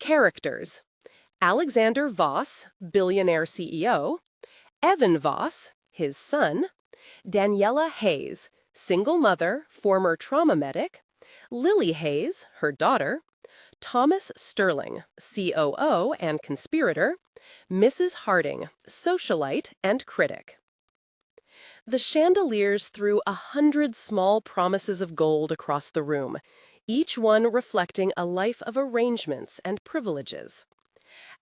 Characters: Alexander Voss, billionaire CEO; Evan Voss, his son; Daniela Hayes, single mother, former trauma medic; Lily Hayes, her daughter; Thomas Sterling, COO and conspirator; Mrs. Harding, socialite and critic. The chandeliers threw 100 small promises of gold across the room, each one reflecting a life of arrangements and privileges.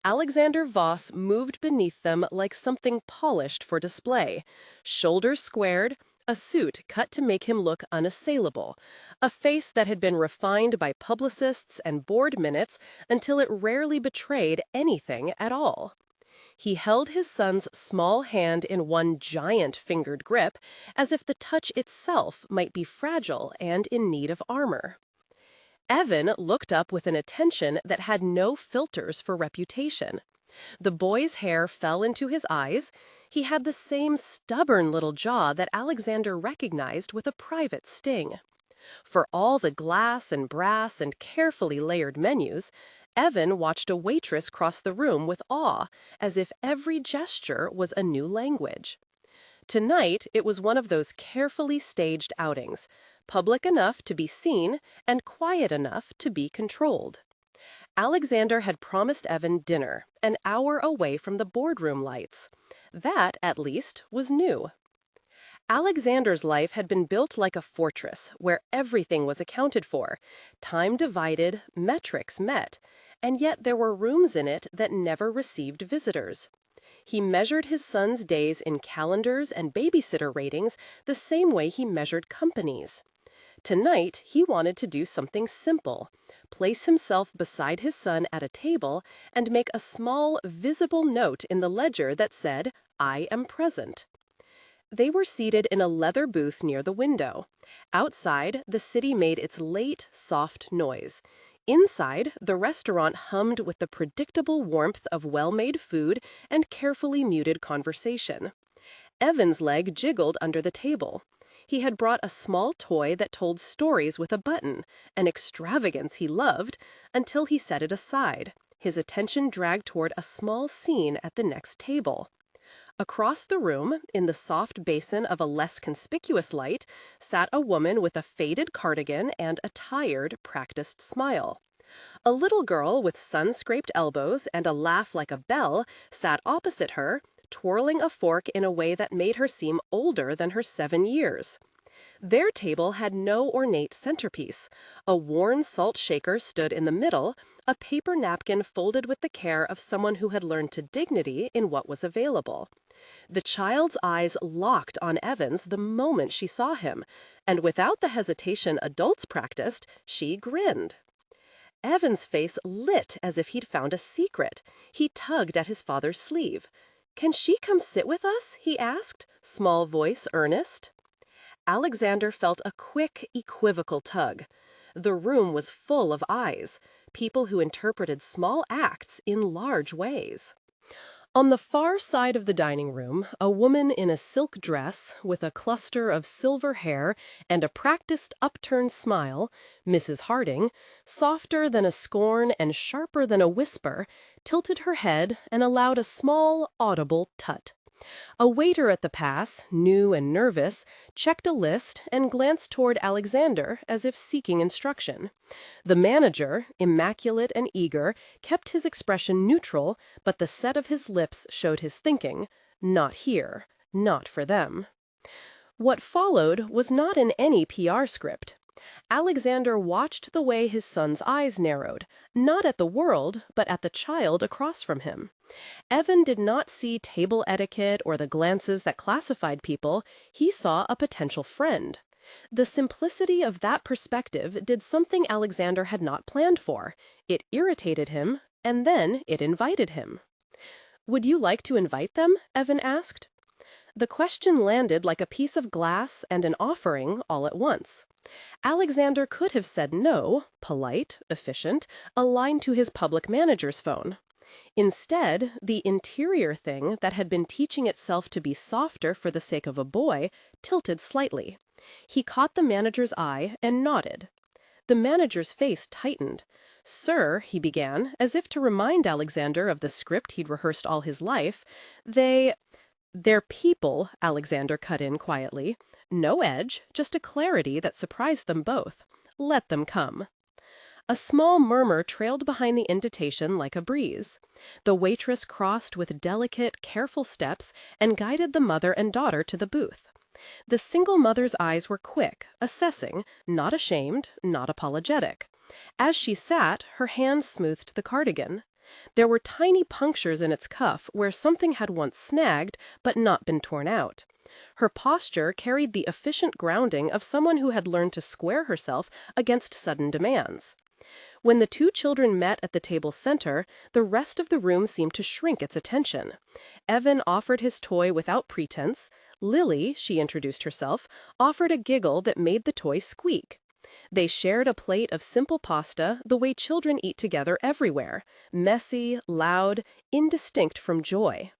Alexander Voss moved beneath them like something polished for display, shoulders squared, a suit cut to make him look unassailable, a face that had been refined by publicists and board minutes until it rarely betrayed anything at all. He held his son's small hand in one giant fingered grip, as if the touch itself might be fragile and in need of armor. Evan looked up with an attention that had no filters for reputation. The boy's hair fell into his eyes. He had the same stubborn little jaw that Alexander recognized with a private sting. For all the glass and brass and carefully layered menus, Evan watched a waitress cross the room with awe, as if every gesture was a new language. Tonight, it was one of those carefully staged outings, public enough to be seen and quiet enough to be controlled. Alexander had promised Evan dinner, an hour away from the boardroom lights. That, at least, was new. Alexander's life had been built like a fortress, where everything was accounted for, time divided, metrics met, and yet there were rooms in it that never received visitors. He measured his son's days in calendars and babysitter ratings the same way he measured companies. Tonight, he wanted to do something simple: place himself beside his son at a table and make a small, visible note in the ledger that said, "I am present." They were seated in a leather booth near the window. Outside, the city made its late, soft noise. Inside, the restaurant hummed with the predictable warmth of well-made food and carefully muted conversation. Evan's leg jiggled under the table. He had brought a small toy that told stories with a button, an extravagance he loved, until he set it aside, his attention dragged toward a small scene at the next table. Across the room, in the soft basin of a less conspicuous light, sat a woman with a faded cardigan and a tired, practiced smile. A little girl with sun-scraped elbows and a laugh like a bell sat opposite her, twirling a fork in a way that made her seem older than her 7 years. Their table had no ornate centerpiece. A worn salt shaker stood in the middle, a paper napkin folded with the care of someone who had learned to dignity in what was available. The child's eyes locked on Evan's the moment she saw him, and without the hesitation adults practiced, she grinned. Evan's face lit as if he'd found a secret. He tugged at his father's sleeve. "Can she come sit with us?" he asked, small voice earnest. Alexander felt a quick, equivocal tug. The room was full of eyes, people who interpreted small acts in large ways. On the far side of the dining room, a woman in a silk dress with a cluster of silver hair and a practiced upturned smile, Mrs. Harding, softer than a scorn and sharper than a whisper, tilted her head and allowed a small, audible tut. A waiter at the pass, new and nervous, checked a list and glanced toward Alexander as if seeking instruction. The manager, immaculate and eager, kept his expression neutral, but the set of his lips showed his thinking, "Not here, not for them." What followed was not in any PR script. Alexander watched the way his son's eyes narrowed, not at the world, but at the child across from him. Evan did not see table etiquette or the glances that classified people. He saw a potential friend. The simplicity of that perspective did something Alexander had not planned for. It irritated him, and then it invited him. "Would you like to invite them?" Evan asked. The question landed like a piece of glass and an offering all at once. Alexander could have said no, polite, efficient, aligned to his public manager's phone. Instead, the interior thing that had been teaching itself to be softer for the sake of a boy tilted slightly. He caught the manager's eye and nodded. The manager's face tightened. "Sir," he began, as if to remind Alexander of the script he'd rehearsed all his life. They're people," Alexander cut in quietly. No edge, just a clarity that surprised them both. "Let them come." A small murmur trailed behind the invitation like a breeze. The waitress crossed with delicate, careful steps and guided the mother and daughter to the booth. The single mother's eyes were quick, assessing, not ashamed, not apologetic. As she sat, her hand smoothed the cardigan. There were tiny punctures in its cuff where something had once snagged but not been torn out. Her posture carried the efficient grounding of someone who had learned to square herself against sudden demands. When the two children met at the table's center, the rest of the room seemed to shrink its attention. Evan offered his toy without pretense. Lily, she introduced herself, offered a giggle that made the toy squeak. They shared a plate of simple pasta the way children eat together everywhere, messy, loud, indistinct from joy.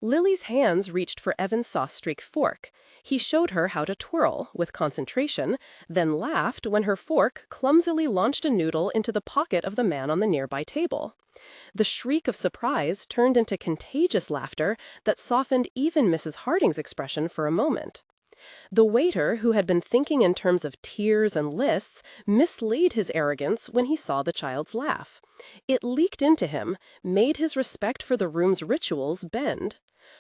Lily's hands reached for Evan's sauce-streaked fork. He showed her how to twirl, with concentration, then laughed when her fork clumsily launched a noodle into the pocket of the man on the nearby table. The shriek of surprise turned into contagious laughter that softened even Mrs. Harding's expression for a moment. The waiter, who had been thinking in terms of tiers and lists, mislaid his arrogance when he saw the child's laugh. It leaked into him, made his respect for the room's rituals bend.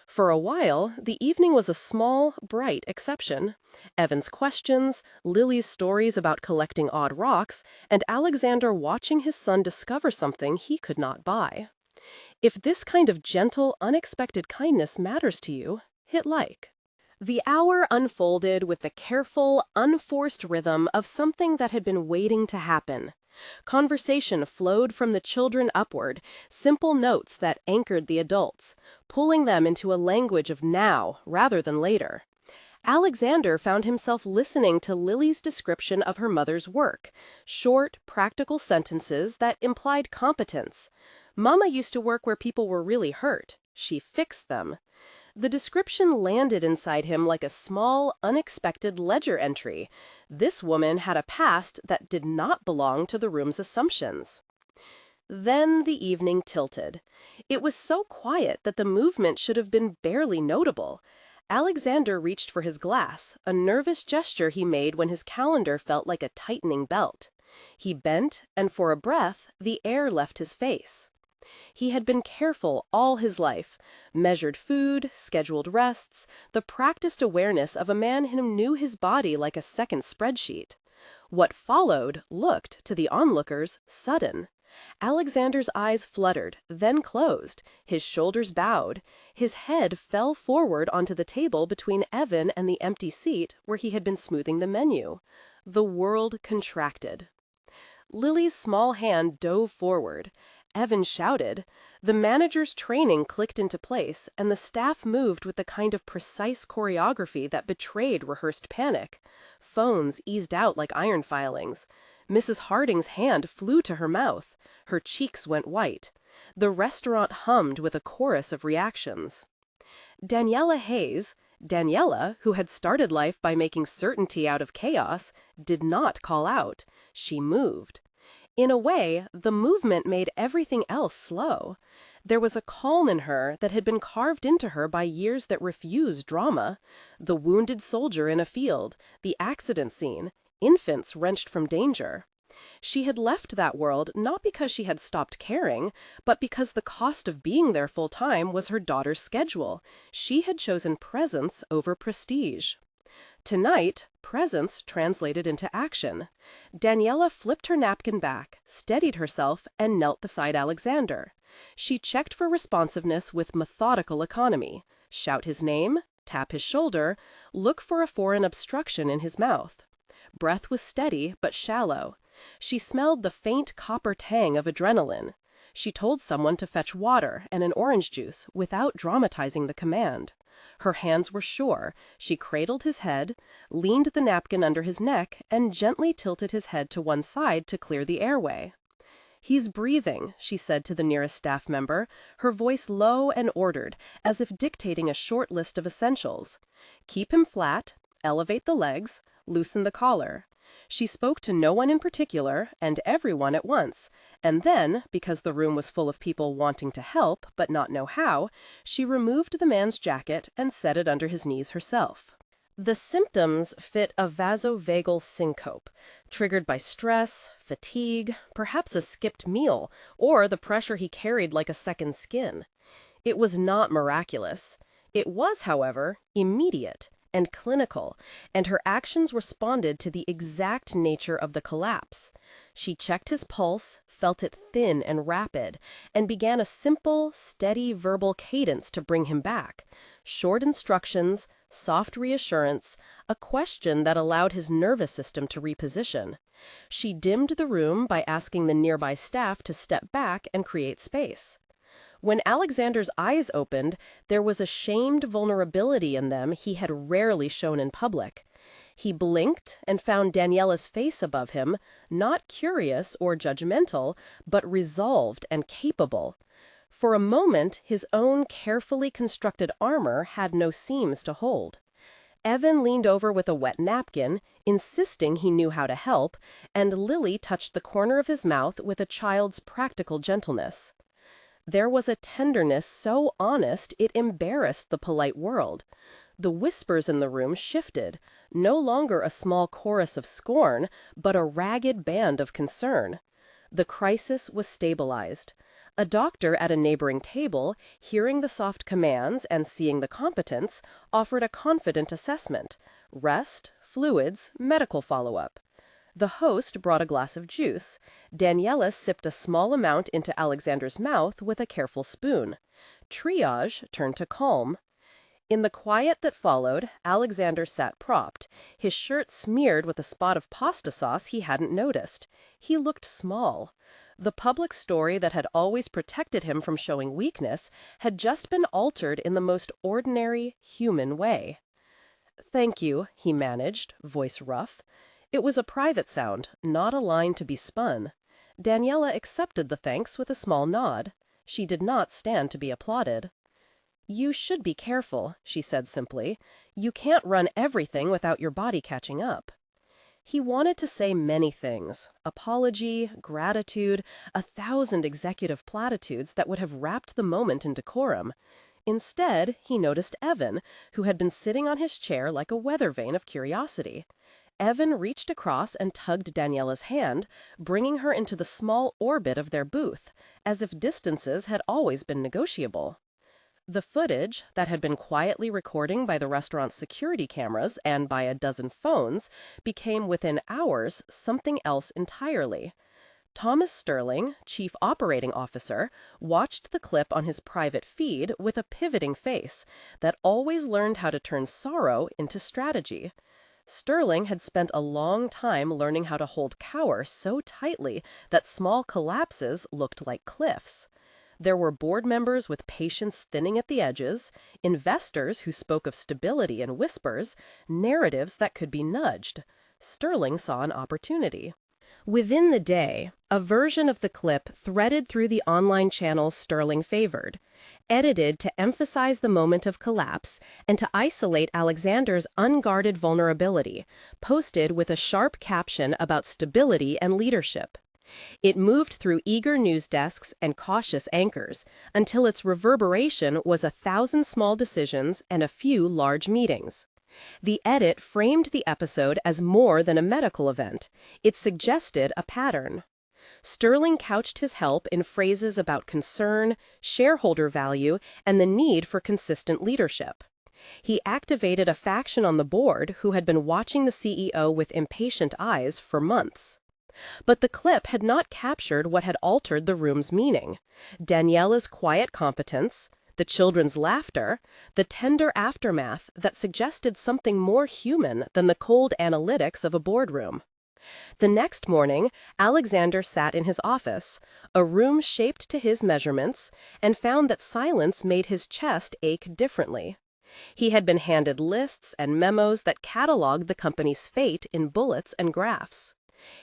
For a while, the evening was a small, bright exception. Evan's questions, Lily's stories about collecting odd rocks, and Alexander watching his son discover something he could not buy. If this kind of gentle, unexpected kindness matters to you, hit like. The hour unfolded with the careful, unforced rhythm of something that had been waiting to happen. Conversation flowed from the children upward, simple notes that anchored the adults, pulling them into a language of now rather than later. Alexander found himself listening to Lily's description of her mother's work, short, practical sentences that implied competence. "Mama used to work where people were really hurt. She fixed them." The description landed inside him like a small, unexpected ledger entry. This woman had a past that did not belong to the room's assumptions. Then the evening tilted. It was so quiet that the movement should have been barely notable. Alexander reached for his glass, a nervous gesture he made when his calendar felt like a tightening belt. He bent, and for a breath, the air left his face. He had been careful all his life, measured food, scheduled rests, the practiced awareness of a man who knew his body like a second spreadsheet. What followed looked, to the onlookers, sudden. Alexander's eyes fluttered, then closed, his shoulders bowed, his head fell forward onto the table between Evan and the empty seat where he had been smoothing the menu. The world contracted. Lily's small hand dove forward. Evan shouted. The manager's training clicked into place, and the staff moved with the kind of precise choreography that betrayed rehearsed panic. Phones eased out like iron filings. Mrs. Harding's hand flew to her mouth. Her cheeks went white. The restaurant hummed with a chorus of reactions. Daniela Hayes, Daniela, who had started life by making certainty out of chaos, did not call out. She moved. In a way, the movement made everything else slow. There was a calm in her that had been carved into her by years that refused drama. The wounded soldier in a field, the accident scene, infants wrenched from danger. She had left that world not because she had stopped caring, but because the cost of being there full time was her daughter's schedule. She had chosen presence over prestige. Tonight, presence translated into action. Daniela flipped her napkin back, steadied herself, and knelt beside Alexander. She checked for responsiveness with methodical economy. Shout his name, tap his shoulder, look for a foreign obstruction in his mouth. Breath was steady but shallow. She smelled the faint copper tang of adrenaline. She told someone to fetch water and an orange juice without dramatizing the command. Her hands were sure. She cradled his head, leaned the napkin under his neck, and gently tilted his head to one side to clear the airway. "He's breathing," she said to the nearest staff member, her voice low and ordered, as if dictating a short list of essentials. "Keep him flat, elevate the legs, loosen the collar. She spoke to no one in particular and everyone at once, and then, because the room was full of people wanting to help but not know how, she removed the man's jacket and set it under his knees herself. The symptoms fit a vasovagal syncope, triggered by stress, fatigue, perhaps a skipped meal, or the pressure he carried like a second skin. It was not miraculous. It was, however, immediate and clinical, and her actions responded to the exact nature of the collapse. She checked his pulse, felt it thin and rapid, and began a simple, steady verbal cadence to bring him back. Short instructions, soft reassurance, a question that allowed his nervous system to reposition. She dimmed the room by asking the nearby staff to step back and create space. When Alexander's eyes opened, there was a shamed vulnerability in them he had rarely shown in public. He blinked and found Daniela's face above him, not curious or judgmental, but resolved and capable. For a moment, his own carefully constructed armor had no seams to hold. Evan leaned over with a wet napkin, insisting he knew how to help, and Lily touched the corner of his mouth with a child's practical gentleness. There was a tenderness so honest it embarrassed the polite world. The whispers in the room shifted, no longer a small chorus of scorn, but a ragged band of concern. The crisis was stabilized. A doctor at a neighboring table, hearing the soft commands and seeing the competence, offered a confident assessment: rest, fluids, medical follow-up. The host brought a glass of juice. Daniela sipped a small amount into Alexander's mouth with a careful spoon. Triage turned to calm. In the quiet that followed, Alexander sat propped, his shirt smeared with a spot of pasta sauce he hadn't noticed. He looked small. The public story that had always protected him from showing weakness had just been altered in the most ordinary, human way. "Thank you," he managed, voice rough. It was a private sound, not a line to be spun. Daniela accepted the thanks with a small nod. She did not stand to be applauded. "You should be careful," she said simply. "You can't run everything without your body catching up." He wanted to say many things: apology, gratitude, 1,000 executive platitudes that would have wrapped the moment in decorum. Instead, he noticed Evan, who had been sitting on his chair like a weather vane of curiosity. Evan reached across and tugged Daniela's hand, bringing her into the small orbit of their booth, as if distances had always been negotiable. The footage, that had been quietly recording by the restaurant's security cameras and by a dozen phones, became within hours something else entirely. Thomas Sterling, Chief Operating Officer, watched the clip on his private feed with a pivoting face that always learned how to turn sorrow into strategy. Sterling had spent a long time learning how to hold cower so tightly that small collapses looked like cliffs. There were board members with patience thinning at the edges, investors who spoke of stability in whispers, narratives that could be nudged. Sterling saw an opportunity. Within the day, a version of the clip threaded through the online channels Sterling favored, edited to emphasize the moment of collapse and to isolate Alexander's unguarded vulnerability, posted with a sharp caption about stability and leadership. It moved through eager news desks and cautious anchors until its reverberation was 1,000 small decisions and a few large meetings. The edit framed the episode as more than a medical event. It suggested a pattern. Sterling couched his help in phrases about concern, shareholder value, and the need for consistent leadership. He activated a faction on the board who had been watching the CEO with impatient eyes for months. But the clip had not captured what had altered the room's meaning: Daniela's quiet competence, the children's laughter, the tender aftermath that suggested something more human than the cold analytics of a boardroom. The next morning, Alexander sat in his office, a room shaped to his measurements, and found that silence made his chest ache differently. He had been handed lists and memos that cataloged the company's fate in bullets and graphs.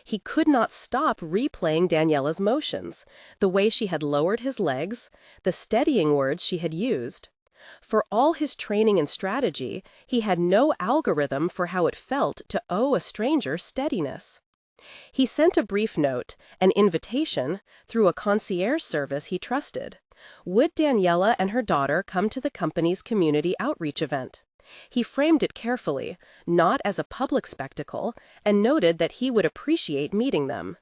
He could not stop replaying Daniela's motions, the way she had lowered his legs, the steadying words she had used. For all his training and strategy, he had no algorithm for how it felt to owe a stranger steadiness. He sent a brief note, an invitation, through a concierge service he trusted. Would Daniela and her daughter come to the company's community outreach event? He framed it carefully, not as a public spectacle, and noted that he would appreciate meeting them.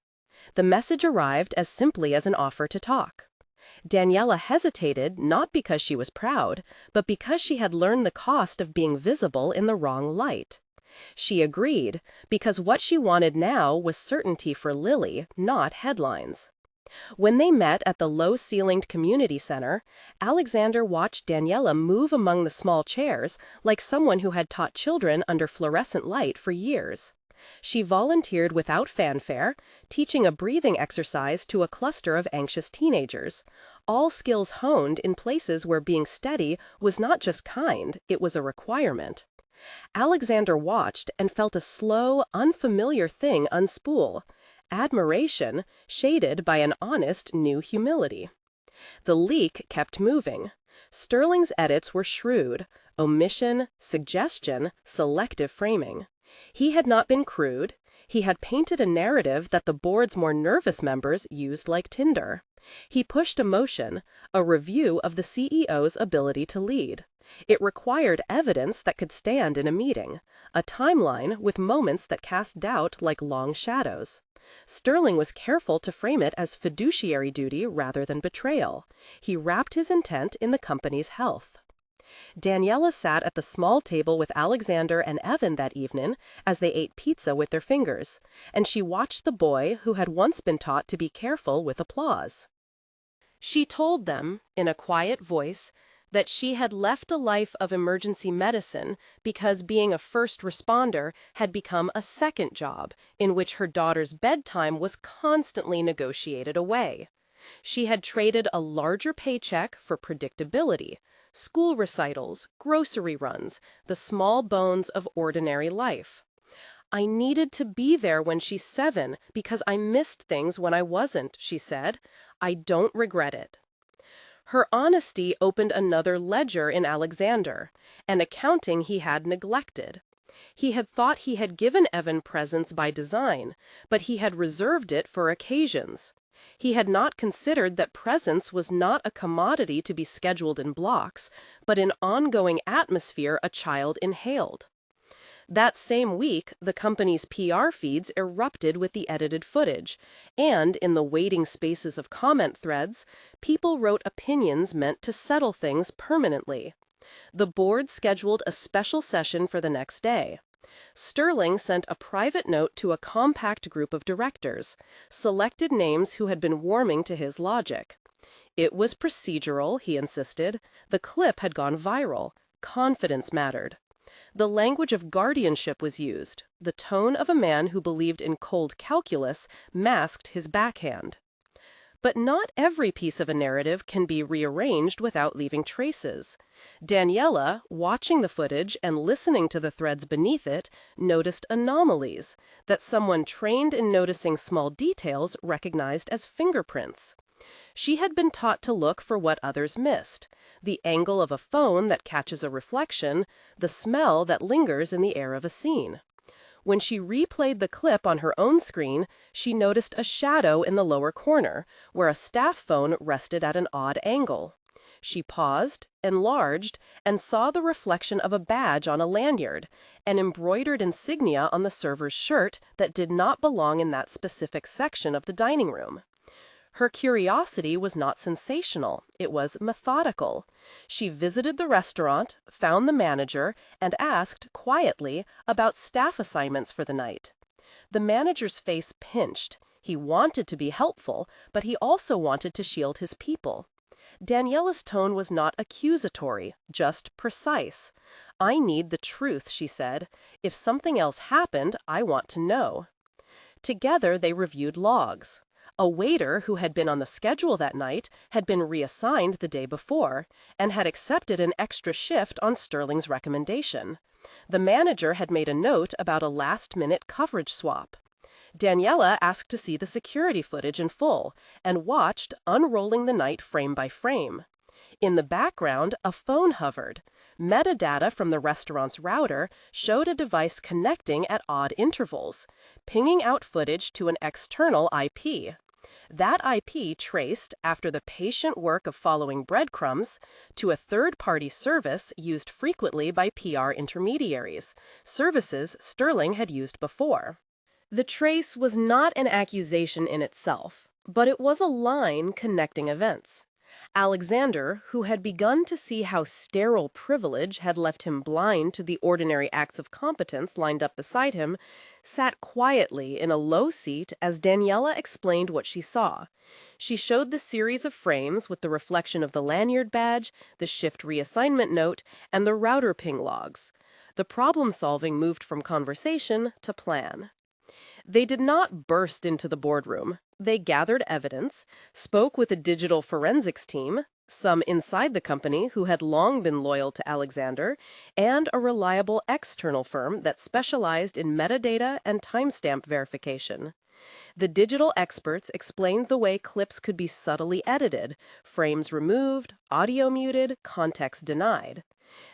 The message arrived as simply as an offer to talk. Daniela hesitated not because she was proud, but because she had learned the cost of being visible in the wrong light. She agreed, because what she wanted now was certainty for Lily, not headlines. When they met at the low-ceilinged community center, Alexander watched Daniela move among the small chairs like someone who had taught children under fluorescent light for years. She volunteered without fanfare, teaching a breathing exercise to a cluster of anxious teenagers, all skills honed in places where being steady was not just kind, it was a requirement. Alexander watched and felt a slow, unfamiliar thing unspool: admiration shaded by an honest new humility. The leak kept moving. Sterling's edits were shrewd: omission, suggestion, selective framing. He had not been crude. He had painted a narrative that the board's more nervous members used like tinder. He pushed emotion, a review of the CEO's ability to lead. It required evidence that could stand in a meeting, a timeline with moments that cast doubt like long shadows. Sterling was careful to frame it as fiduciary duty rather than betrayal. He wrapped his intent in the company's health. Daniela sat at the small table with Alexander and Evan that evening as they ate pizza with their fingers, and she watched the boy who had once been taught to be careful with applause. She told them, in a quiet voice, that she had left a life of emergency medicine because being a first responder had become a second job in which her daughter's bedtime was constantly negotiated away. She had traded a larger paycheck for predictability: school recitals, grocery runs, the small bones of ordinary life. "I needed to be there when she's 7 because I missed things when I wasn't," she said. "I don't regret it." Her honesty opened another ledger in Alexander, an accounting he had neglected. He had thought he had given Evan presence by design, but he had reserved it for occasions. He had not considered that presence was not a commodity to be scheduled in blocks, but an ongoing atmosphere a child inhaled. That same week, the company's PR feeds erupted with the edited footage, and in the waiting spaces of comment threads, people wrote opinions meant to settle things permanently. The board scheduled a special session for the next day. Sterling sent a private note to a compact group of directors, selected names who had been warming to his logic. It was procedural, he insisted. The clip had gone viral. Confidence mattered. The language of guardianship was used. The tone of a man who believed in cold calculus masked his backhand. But not every piece of a narrative can be rearranged without leaving traces. Daniela, watching the footage and listening to the threads beneath it, noticed anomalies that someone trained in noticing small details recognized as fingerprints. She had been taught to look for what others missed: the angle of a phone that catches a reflection, the smell that lingers in the air of a scene. When she replayed the clip on her own screen, she noticed a shadow in the lower corner, where a staff phone rested at an odd angle. She paused, enlarged, and saw the reflection of a badge on a lanyard, an embroidered insignia on the server's shirt that did not belong in that specific section of the dining room. Her curiosity was not sensational, it was methodical. She visited the restaurant, found the manager, and asked, quietly, about staff assignments for the night. The manager's face pinched. He wanted to be helpful, but he also wanted to shield his people. Daniela's tone was not accusatory, just precise. "I need the truth," she said. "If something else happened, I want to know." Together they reviewed logs. A waiter who had been on the schedule that night had been reassigned the day before and had accepted an extra shift on Sterling's recommendation. The manager had made a note about a last-minute coverage swap. Daniela asked to see the security footage in full and watched, unrolling the night frame by frame. In the background, a phone hovered. Metadata from the restaurant's router showed a device connecting at odd intervals, pinging out footage to an external IP. That IP traced, after the patient work of following breadcrumbs, to a third-party service used frequently by PR intermediaries, services Sterling had used before. The trace was not an accusation in itself, but it was a line connecting events. Alexander, who had begun to see how sterile privilege had left him blind to the ordinary acts of competence lined up beside him, sat quietly in a low seat as Daniela explained what she saw. She showed the series of frames with the reflection of the lanyard badge, the shift reassignment note, and the router ping logs. The problem-solving moved from conversation to plan. They did not burst into the boardroom. They gathered evidence, spoke with a digital forensics team, some inside the company who had long been loyal to Alexander, and a reliable external firm that specialized in metadata and timestamp verification. The digital experts explained the way clips could be subtly edited, frames removed, audio muted, context denied.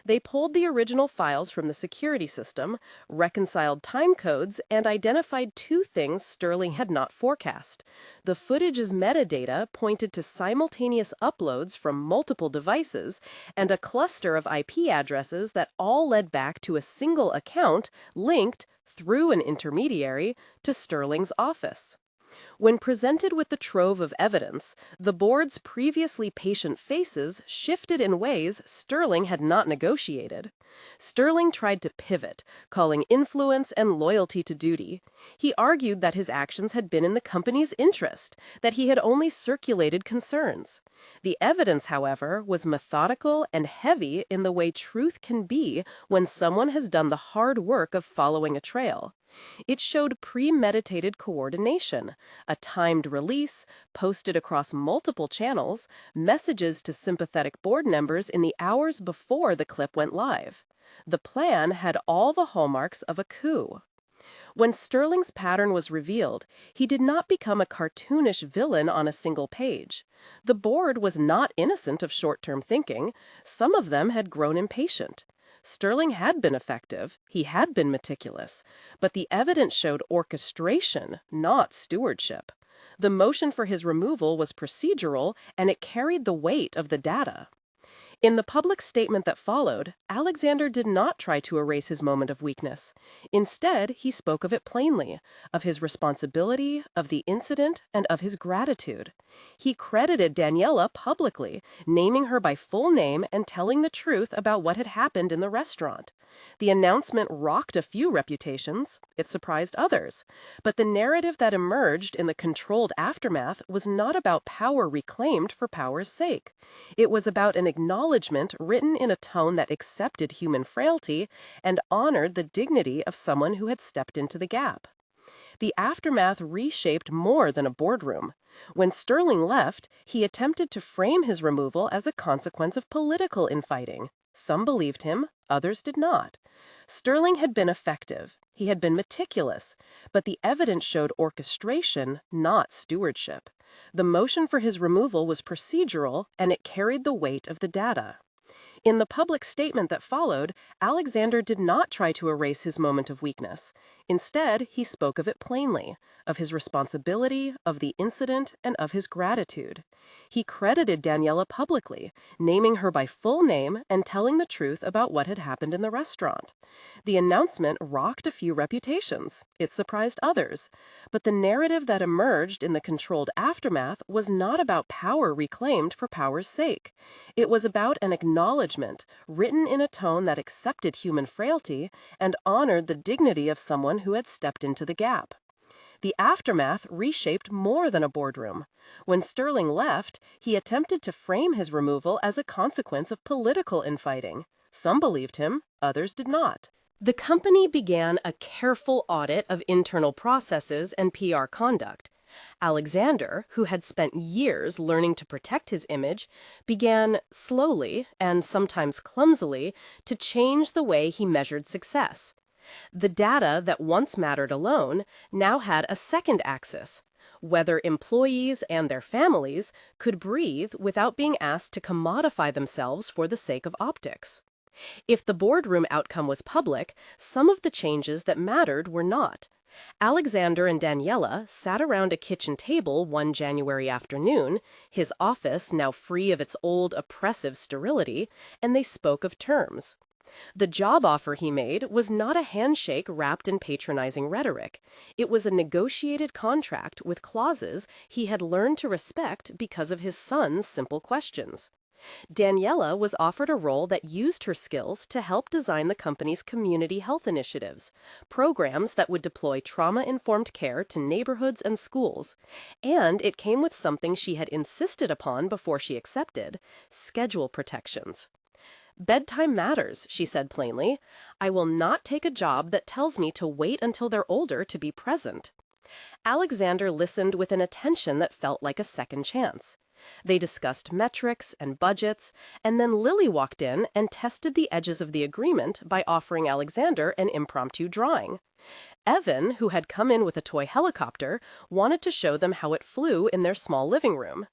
They pulled the original files from the security system, reconciled timecodes, and identified two things Sterling had not forecast. The footage's metadata pointed to simultaneous uploads from multiple devices and a cluster of IP addresses that all led back to a single account linked, through an intermediary, to Sterling's office. When presented with the trove of evidence, the board's previously patient faces shifted in ways Sterling had not negotiated. Sterling tried to pivot, calling influence and loyalty to duty. He argued that his actions had been in the company's interest, that he had only circulated concerns. The evidence, however, was methodical and heavy in the way truth can be when someone has done the hard work of following a trail. It showed premeditated coordination, a timed release, posted across multiple channels, messages to sympathetic board members in the hours before the clip went live. The plan had all the hallmarks of a coup. When Sterling's pattern was revealed, he did not become a cartoonish villain on a single page. The board was not innocent of short-term thinking. Some of them had grown impatient. Sterling had been effective, he had been meticulous, but the evidence showed orchestration, not stewardship. The motion for his removal was procedural, and it carried the weight of the data. In the public statement that followed, Alexander did not try to erase his moment of weakness. Instead, he spoke of it plainly, of his responsibility, of the incident, and of his gratitude. He credited Daniela publicly, naming her by full name and telling the truth about what had happened in the restaurant. The announcement rocked a few reputations, it surprised others, but the narrative that emerged in the controlled aftermath was not about power reclaimed for power's sake. It was about an acknowledgement written in a tone that accepted human frailty and honored the dignity of someone who had stepped into the gap. The aftermath reshaped more than a boardroom. When Sterling left, he attempted to frame his removal as a consequence of political infighting. Some believed him, others did not. Sterling had been effective. He had been meticulous, but the evidence showed orchestration, not stewardship. The motion for his removal was procedural, and it carried the weight of the data. In the public statement that followed, Alexander did not try to erase his moment of weakness. Instead, he spoke of it plainly, of his responsibility, of the incident, and of his gratitude. He credited Daniela publicly, naming her by full name and telling the truth about what had happened in the restaurant. The announcement rocked a few reputations. It surprised others. But the narrative that emerged in the controlled aftermath was not about power reclaimed for power's sake. It was about an acknowledgement, written in a tone that accepted human frailty and honored the dignity of someone who had stepped into the gap. The aftermath reshaped more than a boardroom. When Sterling left, he attempted to frame his removal as a consequence of political infighting. Some believed him, others did not. The company began a careful audit of internal processes and PR conduct. Alexander, who had spent years learning to protect his image, began slowly, and sometimes clumsily, to change the way he measured success. The data that once mattered alone now had a second axis. whether employees and their families could breathe without being asked to commodify themselves for the sake of optics. If the boardroom outcome was public, some of the changes that mattered were not. Alexander and Daniela sat around a kitchen table one January afternoon, his office now free of its old oppressive sterility, and they spoke of terms. The job offer he made was not a handshake wrapped in patronizing rhetoric. It was a negotiated contract with clauses he had learned to respect because of his son's simple questions. Daniela was offered a role that used her skills to help design the company's community health initiatives, programs that would deploy trauma-informed care to neighborhoods and schools. And it came with something she had insisted upon before she accepted: schedule protections. "Bedtime matters," she said plainly. "I will not take a job that tells me to wait until they're older to be present." Alexander listened with an attention that felt like a second chance. They discussed metrics and budgets, and then Lily walked in and tested the edges of the agreement by offering Alexander an impromptu drawing. Evan, who had come in with a toy helicopter, wanted to show them how it flew in their small living room.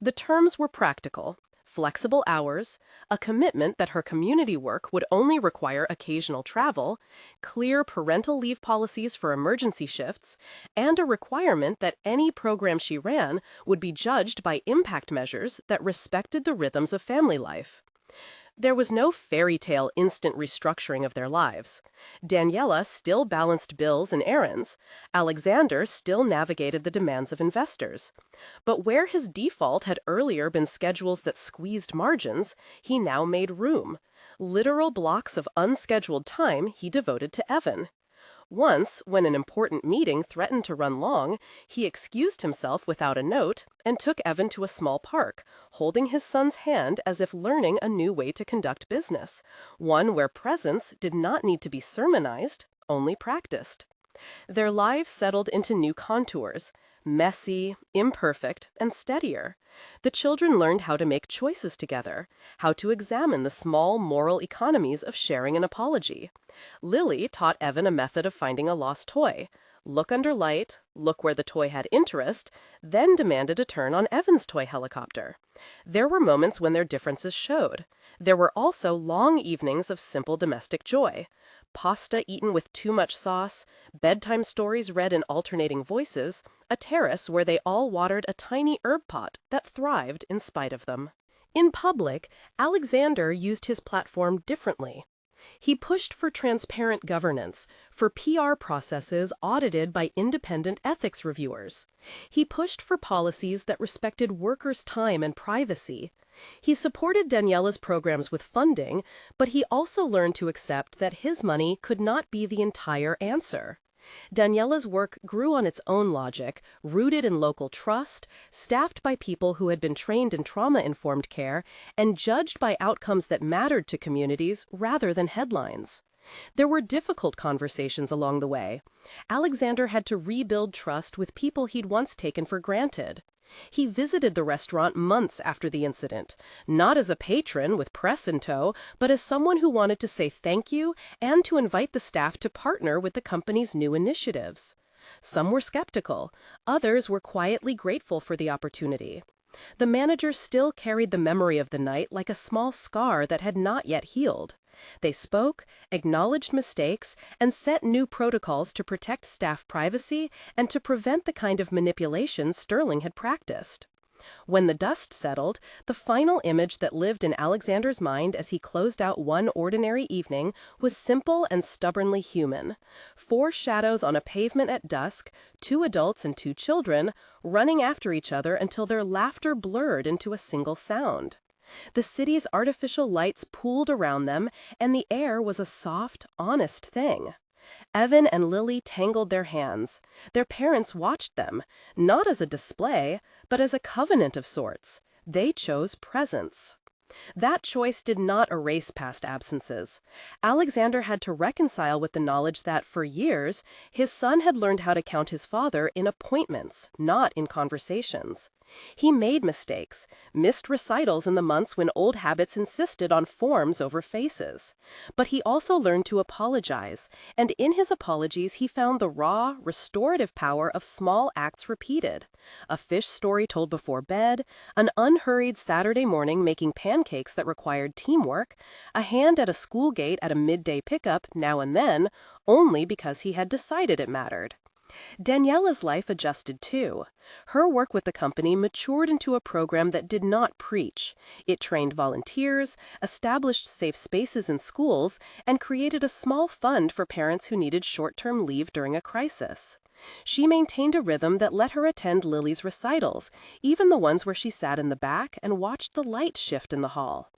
The terms were practical: flexible hours, a commitment that her community work would only require occasional travel, clear parental leave policies for emergency shifts, and a requirement that any program she ran would be judged by impact measures that respected the rhythms of family life. There was no fairy tale instant restructuring of their lives. Daniela still balanced bills and errands. Alexander still navigated the demands of investors. But where his default had earlier been schedules that squeezed margins, he now made room. Literal blocks of unscheduled time he devoted to Evan. Once, when an important meeting threatened to run long, he excused himself without a note and took Evan to a small park, holding his son's hand as if learning a new way to conduct business, one where presence did not need to be sermonized, only practiced. Their lives settled into new contours: messy, imperfect, and steadier. The children learned how to make choices together, how to examine the small moral economies of sharing an apology. Lily taught Evan a method of finding a lost toy: look under light, look where the toy had interest, then demanded a turn on Evan's toy helicopter. There were moments when their differences showed. There were also long evenings of simple domestic joy: pasta eaten with too much sauce, bedtime stories read in alternating voices, a terrace where they all watered a tiny herb pot that thrived in spite of them. In public, Alexander used his platform differently. He pushed for transparent governance, for PR processes audited by independent ethics reviewers. He pushed for policies that respected workers' time and privacy. He supported Daniela's programs with funding, but he also learned to accept that his money could not be the entire answer. Daniela's work grew on its own logic, rooted in local trust, staffed by people who had been trained in trauma-informed care, and judged by outcomes that mattered to communities rather than headlines. There were difficult conversations along the way. Alexander had to rebuild trust with people he'd once taken for granted. He visited the restaurant months after the incident, not as a patron with press in tow, but as someone who wanted to say thank you and to invite the staff to partner with the company's new initiatives. Some were skeptical, others were quietly grateful for the opportunity. The manager still carried the memory of the night like a small scar that had not yet healed. They spoke, acknowledged mistakes, and set new protocols to protect staff privacy and to prevent the kind of manipulation Sterling had practiced. When the dust settled, the final image that lived in Alexander's mind as he closed out one ordinary evening was simple and stubbornly human. 4 shadows on a pavement at dusk, 2 adults and 2 children, running after each other until their laughter blurred into a single sound. The city's artificial lights pooled around them, and the air was a soft, honest thing. Evan and Lily tangled their hands. Their parents watched them, not as a display, but as a covenant of sorts. They chose presence. That choice did not erase past absences. Alexander had to reconcile with the knowledge that, for years, his son had learned how to count his father in appointments, not in conversations. He made mistakes, missed recitals in the months when old habits insisted on forms over faces. But he also learned to apologize, and in his apologies he found the raw, restorative power of small acts repeated. A fish story told before bed, an unhurried Saturday morning making pancakes that required teamwork, a hand at a school gate at a midday pickup now and then, only because he had decided it mattered. Daniela's life adjusted too. Her work with the company matured into a program that did not preach. It trained volunteers, established safe spaces in schools, and created a small fund for parents who needed short-term leave during a crisis. She maintained a rhythm that let her attend Lily's recitals, even the ones where she sat in the back and watched the lights shift in the hall.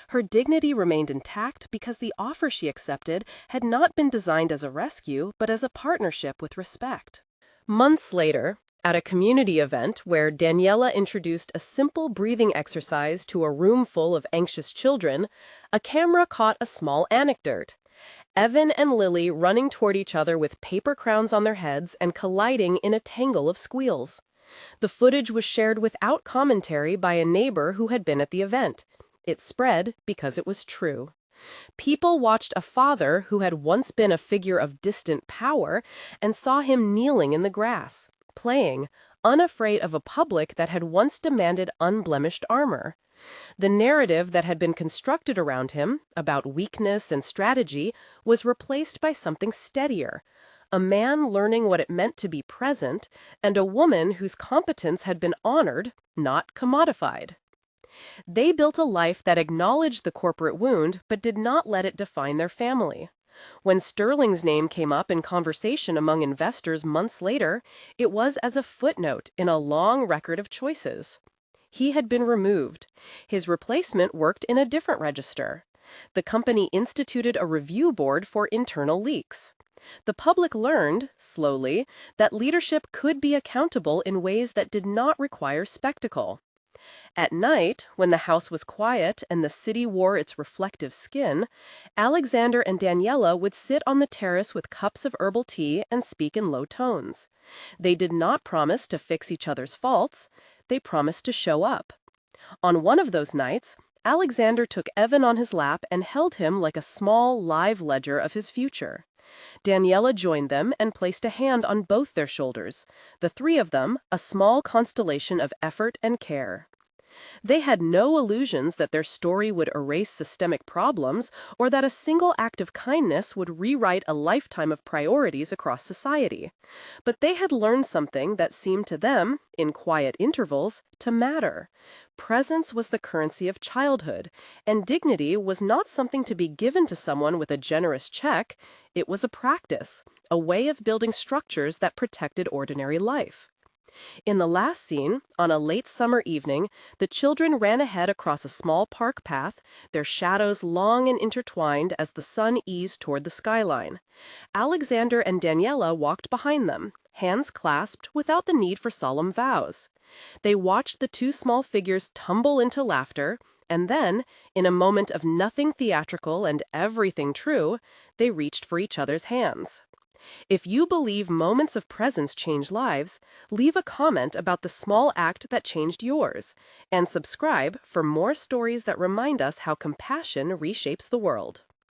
Her dignity remained intact because the offer she accepted had not been designed as a rescue, but as a partnership with respect. Months later, at a community event where Daniela introduced a simple breathing exercise to a room full of anxious children, a camera caught a small anecdote. Evan and Lily running toward each other with paper crowns on their heads and colliding in a tangle of squeals. The footage was shared without commentary by a neighbor who had been at the event. It spread because it was true. People watched a father who had once been a figure of distant power and saw him kneeling in the grass, playing, unafraid of a public that had once demanded unblemished armor. The narrative that had been constructed around him, about weakness and strategy, was replaced by something steadier. A man learning what it meant to be present, and a woman whose competence had been honored, not commodified. They built a life that acknowledged the corporate wound but did not let it define their family. When Sterling's name came up in conversation among investors months later, it was as a footnote in a long record of choices. He had been removed. His replacement worked in a different register. The company instituted a review board for internal leaks. The public learned, slowly, that leadership could be accountable in ways that did not require spectacle. At night, when the house was quiet and the city wore its reflective skin, Alexander and Daniela would sit on the terrace with cups of herbal tea and speak in low tones. They did not promise to fix each other's faults. They promised to show up. On one of those nights, Alexander took Evan on his lap and held him like a small, live ledger of his future. Daniela joined them and placed a hand on both their shoulders, the three of them a small constellation of effort and care. They had no illusions that their story would erase systemic problems or that a single act of kindness would rewrite a lifetime of priorities across society. But they had learned something that seemed to them, in quiet intervals, to matter. Presence was the currency of childhood, and dignity was not something to be given to someone with a generous check. It was a practice, a way of building structures that protected ordinary life. In the last scene, on a late summer evening, the children ran ahead across a small park path, their shadows long and intertwined as the sun eased toward the skyline. Alexander and Daniela walked behind them, hands clasped without the need for solemn vows. They watched the two small figures tumble into laughter, and then, in a moment of nothing theatrical and everything true, they reached for each other's hands. If you believe moments of presence change lives, leave a comment about the small act that changed yours, and subscribe for more stories that remind us how compassion reshapes the world.